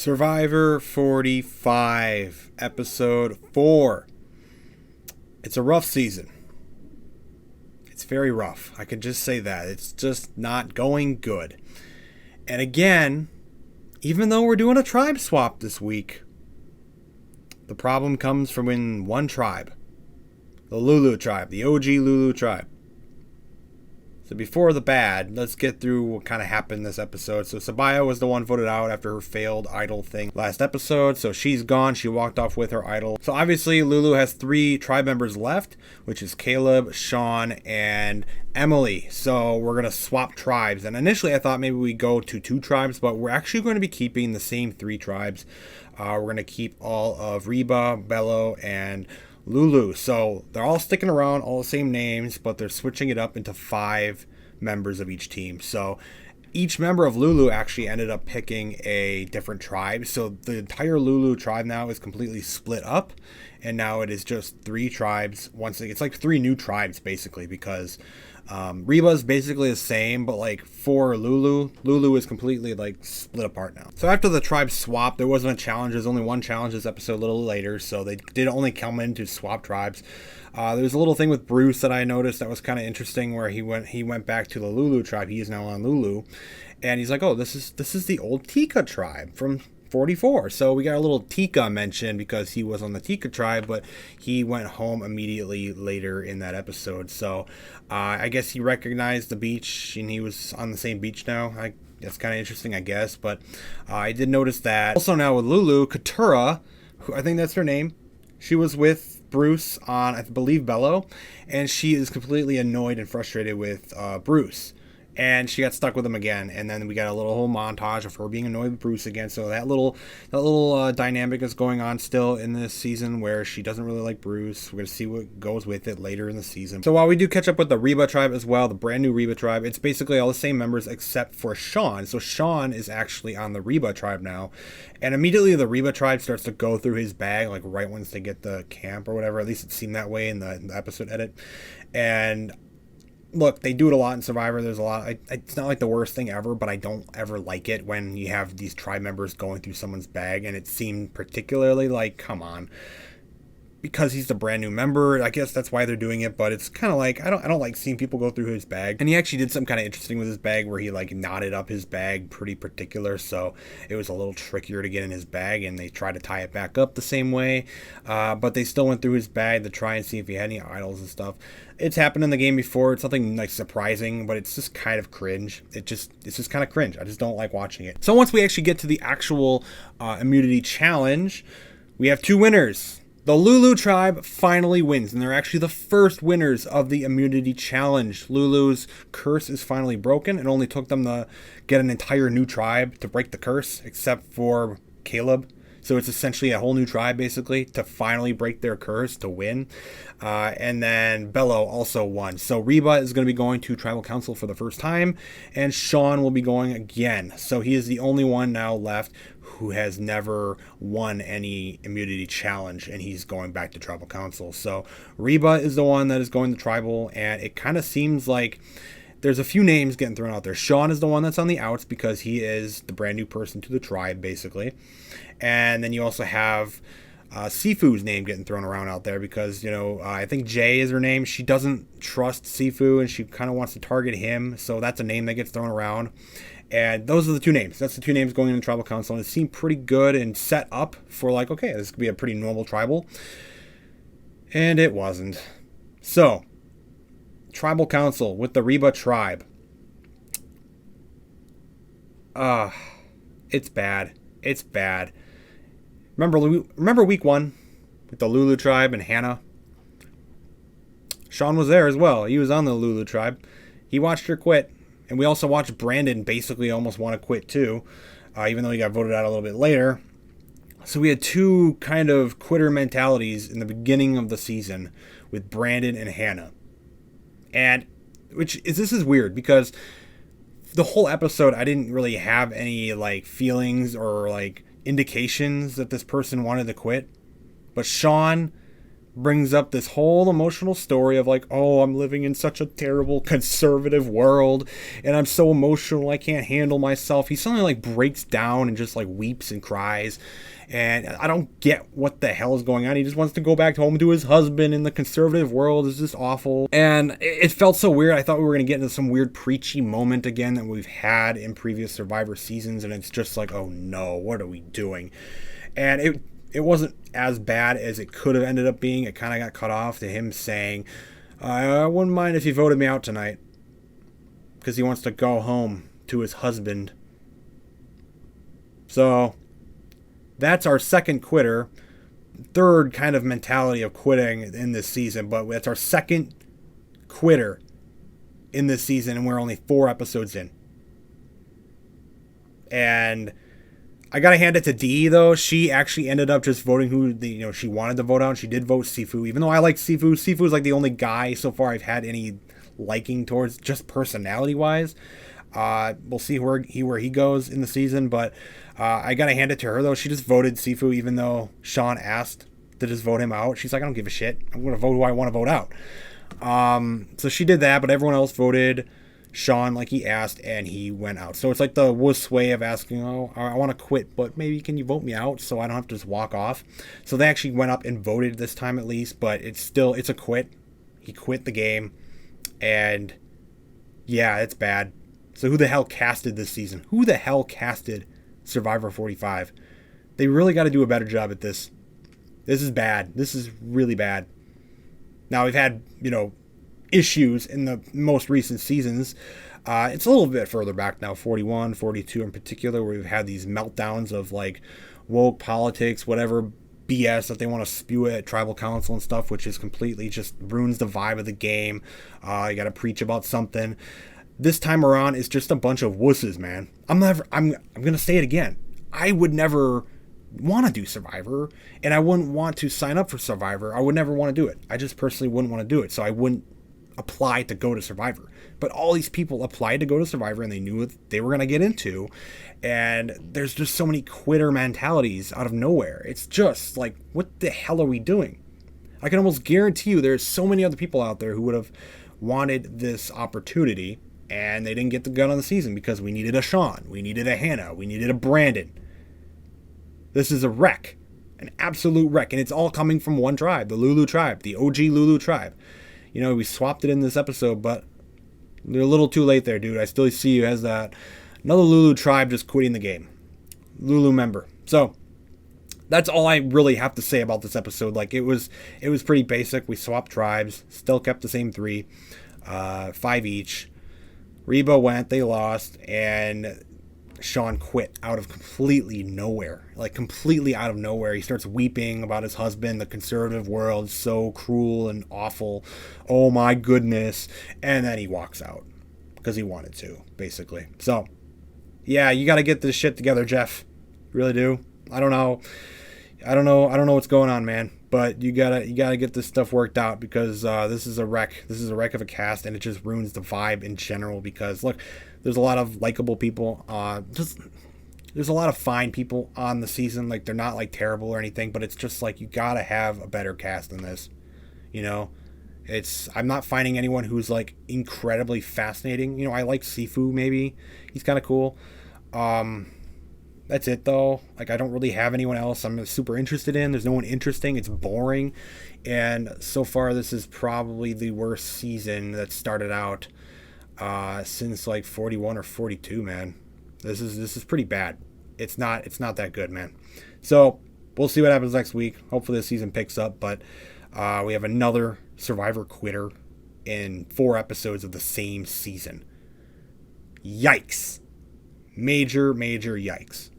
Survivor 45, Episode 4. It's a rough season. It's very rough. I can just say that. It's just not going good. And again, even though we're doing a tribe swap this week, the problem comes from in one tribe. The Lulu tribe. The OG Lulu tribe. So before the bad, let's get through what kind of happened this episode. So Sabaya was the one voted out after her failed idol thing last episode. So she's gone. She walked off with her idol. So obviously Lulu has 3 tribe members left, which is Caleb, Sean, and Emily. So we're going to swap tribes. And initially I thought maybe we go to 2 tribes, but we're actually going to be keeping the same 3 tribes. We're going to keep all of Reba, Bello, and Lulu. So they're all sticking around, all the same names, but they're switching it up into 5 members of each team. So each member of Lulu actually ended up picking a different tribe. So the entire Lulu tribe now is completely split up, and now it is just 3 tribes. It's like 3 new tribes basically, because Reba's basically the same, but like for Lulu is completely like split apart now. So after the tribe swap, there wasn't a challenge. There's only one challenge this episode a little later, so they did only come in to swap tribes. There was a little thing with Bruce that I noticed that was kind of interesting, where he went back to the Lulu tribe. He is now on Lulu, and he's like, oh, this is the old Tika tribe from 44. So we got a little Tika mention because he was on the Tika tribe, but he went home immediately later in that episode. So I guess he recognized the beach and he was on the same beach now. That's kind of interesting, I guess. But I did notice that. Also now with Lulu, Katura, who I think that's her name, she was with Bruce on, I believe, Bello, and she is completely annoyed and frustrated with Bruce. And she got stuck with him again, and then we got a little whole montage of her being annoyed with Bruce again. So that little dynamic is going on still in this season, where she doesn't really like Bruce. We're gonna see what goes with it later in the season. So while we do catch up with the Reba tribe as well, the brand new Reba tribe, it's basically all the same members except for Sean. So Sean is actually on the Reba tribe now, and immediately the Reba tribe starts to go through his bag, like right once they get the camp or whatever. At least it seemed that way in the episode edit, and look, they do it a lot in Survivor. There's a lot. It's not like the worst thing ever, but I don't ever like it when you have these tribe members going through someone's bag, and it seemed particularly like, come on. Because he's the brand new member, I guess that's why they're doing it, but it's kind of like, I don't like seeing people go through his bag. And he actually did something kind of interesting with his bag, where he like knotted up his bag pretty particular, so it was a little trickier to get in his bag, and they tried to tie it back up the same way, but they still went through his bag to try and see if he had any idols and stuff. It's happened in the game before. It's nothing like surprising, but it's just kind of cringe. It's just kind of cringe. I just don't like watching it. So once we actually get to the actual immunity challenge, we have 2 winners. The Lulu tribe finally wins, and they're actually the first winners of the immunity challenge. Lulu's curse is finally broken. It only took them to get an entire new tribe to break the curse, except for Caleb. So it's essentially a whole new tribe, basically, to finally break their curse, to win. And then Bello also won. So Reba is going to be going to Tribal Council for the first time, and Sean will be going again. So he is the only one now left who has never won any immunity challenge, and he's going back to Tribal Council. So Reba is the one that is going to Tribal, and it kind of seems like there's a few names getting thrown out there. Sean is the one that's on the outs because he is the brand new person to the tribe, basically. And then you also have Sifu's name getting thrown around out there because, I think Jay is her name. She doesn't trust Sifu, and she kind of wants to target him. So that's a name that gets thrown around. And those are the 2 names. That's the 2 names going into Tribal Council. And it seemed pretty good and set up for like, okay, this could be a pretty normal tribal. And it wasn't. So, Tribal Council with the Reba tribe. It's bad. It's bad. Remember week 1 with the Lulu tribe and Hannah? Sean was there as well. He was on the Lulu tribe. He watched her quit. And we also watched Brandon basically almost want to quit too, even though he got voted out a little bit later. So we had 2 kind of quitter mentalities in the beginning of the season with Brandon and Hannah. And this is weird because the whole episode I didn't really have any like feelings or like indications that this person wanted to quit. But Sean brings up this whole emotional story of like, oh, I'm living in such a terrible conservative world and I'm so emotional I can't handle myself. He suddenly like breaks down and just like weeps and cries. And I don't get what the hell is going on. He just wants to go back home to his husband in the conservative world. It's just awful. And it felt so weird. I thought we were going to get into some weird preachy moment again that we've had in previous Survivor seasons. And it's just like, oh no, what are we doing? And it wasn't as bad as it could have ended up being. It kind of got cut off to him saying, I wouldn't mind if you voted me out tonight. Because he wants to go home to his husband. So that's our second quitter. Third kind of mentality of quitting in this season. But that's our second quitter in this season. And we're only 4 episodes in. And I gotta hand it to Dee though. She actually ended up just voting who she wanted to vote out. She did vote Sifu, even though I like Sifu. Sifu is like the only guy so far I've had any liking towards, just personality wise. We'll see where he goes in the season, but I gotta hand it to her though. She just voted Sifu, even though Sean asked to just vote him out. She's like, I don't give a shit. I'm gonna vote who I want to vote out. So she did that, but everyone else voted Sean like he asked, and he went out. So it's like the wuss way of asking, oh, I want to quit, but maybe can you vote me out so I don't have to just walk off? So they actually went up and voted this time at least, but it's a quit. He quit the game, and yeah, it's bad. So who the hell casted this season? Who the hell casted Survivor 45? They really got to do a better job at this. This is bad. This is really bad. Now we've had, issues in the most recent seasons. It's a little bit further back now, 41, 42 in particular, where we've had these meltdowns of like woke politics, whatever BS that they want to spew at tribal council and stuff, which is completely just ruins the vibe of the game. You got to preach about something. This time around, it's just a bunch of wusses, man. I'm gonna say it again. I would never want to do Survivor, and I wouldn't want to sign up for Survivor. I would never want to do it. I just personally wouldn't want to do it, so I wouldn't apply to go to Survivor. But all these people applied to go to Survivor, and they knew what they were going to get into, and there's just so many quitter mentalities out of nowhere. It's just like, what the hell are we doing? I can almost guarantee you there's so many other people out there who would have wanted this opportunity, and they didn't get the gun on the season because we needed a Sean, we needed a Hannah, we needed a Brandon. This is a wreck, an absolute wreck, and it's all coming from one tribe, the Lulu tribe, the OG Lulu tribe. We swapped it in this episode, but they're a little too late there, dude. I still see you as that another Lulu tribe just quitting the game. Lulu member. So that's all I really have to say about this episode. Like, it was pretty basic. We swapped tribes, still kept the same 3, 5 each. Reba went, they lost, and Sean quit out of completely nowhere. Like, completely out of nowhere. He starts weeping about his husband. The conservative world is so cruel and awful. Oh my goodness. And then he walks out because he wanted to, basically. So, yeah, you got to get this shit together, Jeff. You really do. I don't know what's going on, man. But you gotta get this stuff worked out, because this is a wreck. This is a wreck of a cast, and it just ruins the vibe in general. Because look, there's a lot of likable people. There's a lot of fine people on the season. Like, they're not like terrible or anything, but it's just like you gotta have a better cast than this. I'm not finding anyone who's like incredibly fascinating. I like Sifu, maybe he's kind of cool. That's it though. Like, I don't really have anyone else I'm super interested in. There's no one interesting. It's boring. And so far, this is probably the worst season that started out since like 41 or 42, man. This is pretty bad. It's not that good, man. So we'll see what happens next week. Hopefully this season picks up, but we have another Survivor quitter in 4 episodes of the same season. Yikes. Major yikes.